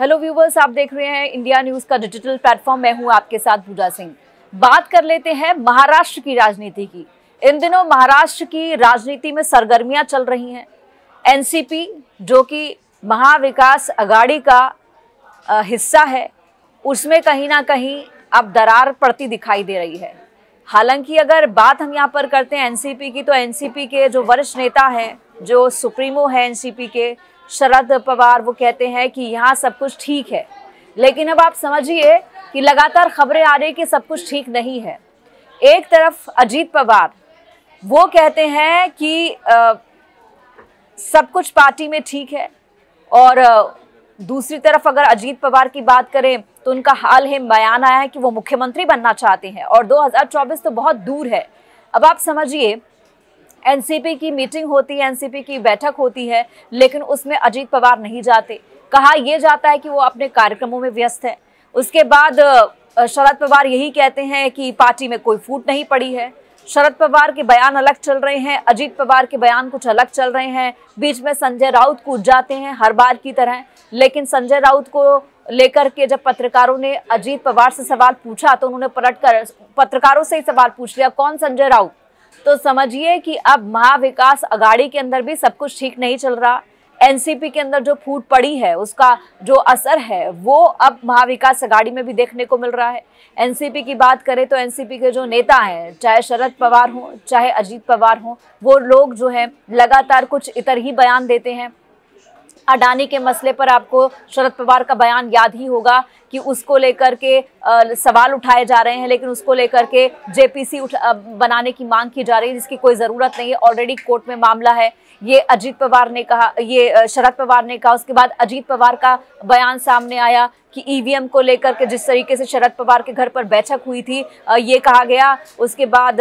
Hello viewers, आप देख रहे हैं इंडिया न्यूज का डिजिटल प्लेटफॉर्म। मैं हूं आपके साथ पूजा सिंह। बात कर लेते हैं महाराष्ट्र की राजनीति की। इन दिनों महाराष्ट्र की राजनीति में सरगर्मियां चल रही हैं। एनसीपी जो कि महाविकास आघाड़ी का हिस्सा है, उसमें कहीं ना कहीं अब दरार पड़ती दिखाई दे रही है। हालांकि अगर बात हम यहाँ पर करते हैं एनसीपी की, तो एनसीपी के जो वरिष्ठ नेता हैं, जो सुप्रीमो है एनसीपी के, शरद पवार, वो कहते हैं कि यहाँ सब कुछ ठीक है। लेकिन अब आप समझिए कि लगातार खबरें आ रही कि सब कुछ ठीक नहीं है। एक तरफ अजीत पवार वो कहते हैं कि सब कुछ पार्टी में ठीक है, और दूसरी तरफ अगर अजीत पवार की बात करें तो उनका हाल ही बयान आया है कि वो मुख्यमंत्री बनना चाहते हैं और 2024 तो बहुत दूर है। अब आप समझिए, एनसीपी की मीटिंग होती है, एनसीपी की बैठक होती है, लेकिन उसमें अजीत पवार नहीं जाते। कहा यह जाता है कि वो अपने कार्यक्रमों में व्यस्त है। उसके बाद शरद पवार यही कहते हैं कि पार्टी में कोई फूट नहीं पड़ी है। शरद पवार के बयान अलग चल रहे हैं, अजीत पवार के बयान कुछ अलग चल रहे हैं। बीच में संजय राउत कूद जाते हैं हर बार की तरह। लेकिन संजय राउत को लेकर के जब पत्रकारों ने अजीत पवार से सवाल पूछा तो उन्होंने पलटकर पत्रकारों से ही सवाल पूछ लिया, कौन संजय राउत? तो समझिए कि अब महाविकास आघाड़ी के अंदर भी सब कुछ ठीक नहीं चल रहा। एनसीपी के अंदर जो फूट पड़ी है, उसका जो असर है वो अब महाविकास आघाड़ी में भी देखने को मिल रहा है। एनसीपी की बात करें तो एनसीपी के जो नेता हैं, चाहे शरद पवार हों चाहे अजीत पवार हों, वो लोग जो है लगातार कुछ इतर ही बयान देते हैं। अडानी के मसले पर आपको शरद पवार का बयान याद ही होगा कि उसको लेकर के सवाल उठाए जा रहे हैं, लेकिन उसको लेकर के जेपीसी बनाने की मांग की जा रही है, जिसकी कोई ज़रूरत नहीं है। ऑलरेडी कोर्ट में मामला है, ये अजीत पवार ने कहा, ये शरद पवार ने कहा। उसके बाद अजीत पवार का बयान सामने आया कि ईवीएम को लेकर के जिस तरीके से शरद पवार के घर पर बैठक हुई थी, ये कहा गया। उसके बाद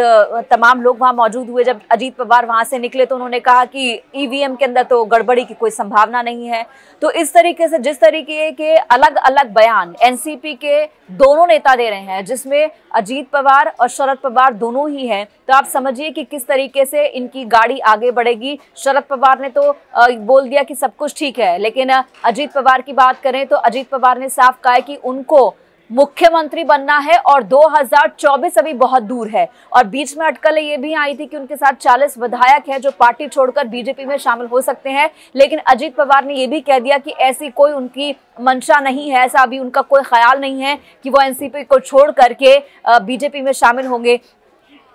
तमाम लोग वहां मौजूद हुए। जब अजीत पवार वहां से निकले तो उन्होंने कहा कि ईवीएम के अंदर तो गड़बड़ी की कोई संभावना नहीं है। तो इस तरीके से जिस तरीके के अलग अलग बयान एनसीपी के दोनों नेता दे रहे हैं, जिसमें अजीत पवार और शरद पवार दोनों ही हैं, तो आप समझिए कि किस तरीके से इनकी गाड़ी आगे बढ़ेगी। शरद पवार ने तो बोल दिया कि सब कुछ ठीक है, लेकिन अजीत पवार की बात करें तो अजीत पवार ने साफ कहा है कि उनको मुख्यमंत्री बनना है और 2024 अभी बहुत दूर है। और बीच में अटकलें ये भी आई थी कि उनके साथ 40 विधायक हैं जो पार्टी छोड़कर बीजेपी में शामिल हो सकते हैं। लेकिन अजीत पवार ने ये भी कह दिया कि ऐसी कोई उनकी मंशा नहीं है, ऐसा अभी उनका कोई ख्याल नहीं है कि वो एनसीपी को छोड़ करके बीजेपी में शामिल होंगे।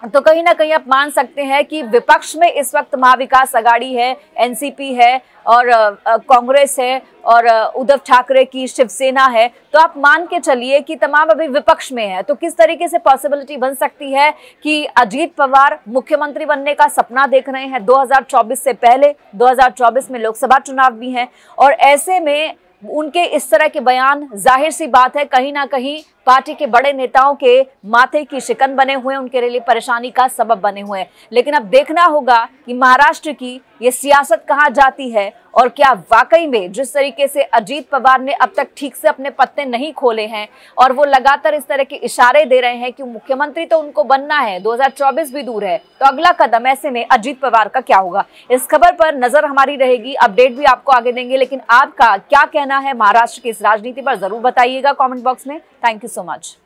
तो कहीं ना कहीं आप मान सकते हैं कि विपक्ष में इस वक्त महाविकास आघाड़ी है, एनसीपी है और कांग्रेस है और उद्धव ठाकरे की शिवसेना है। तो आप मान के चलिए कि तमाम अभी विपक्ष में है। तो किस तरीके से पॉसिबिलिटी बन सकती है कि अजीत पवार मुख्यमंत्री बनने का सपना देख रहे हैं 2024 से पहले। 2024 में लोकसभा चुनाव भी हैं, और ऐसे में उनके इस तरह के बयान, जाहिर सी बात है, कहीं ना कहीं पार्टी के बड़े नेताओं के माथे की शिकन बने हुए हैं, उनके लिए परेशानी का सबब बने हुए हैं। लेकिन अब देखना होगा कि महाराष्ट्र की ये सियासत कहाँ जाती है, और क्या वाकई में जिस तरीके से अजीत पवार ने अब तक ठीक से अपने पत्ते नहीं खोले हैं और वो लगातार इस तरह के इशारे दे रहे हैं कि मुख्यमंत्री तो उनको बनना है, 2024 भी दूर है, तो अगला कदम ऐसे में अजीत पवार का क्या होगा? इस खबर पर नजर हमारी रहेगी, अपडेट भी आपको आगे देंगे। लेकिन आपका क्या कहना है महाराष्ट्र की इस राजनीति पर, जरूर बताइएगा कॉमेंट बॉक्स में। Thank you so much.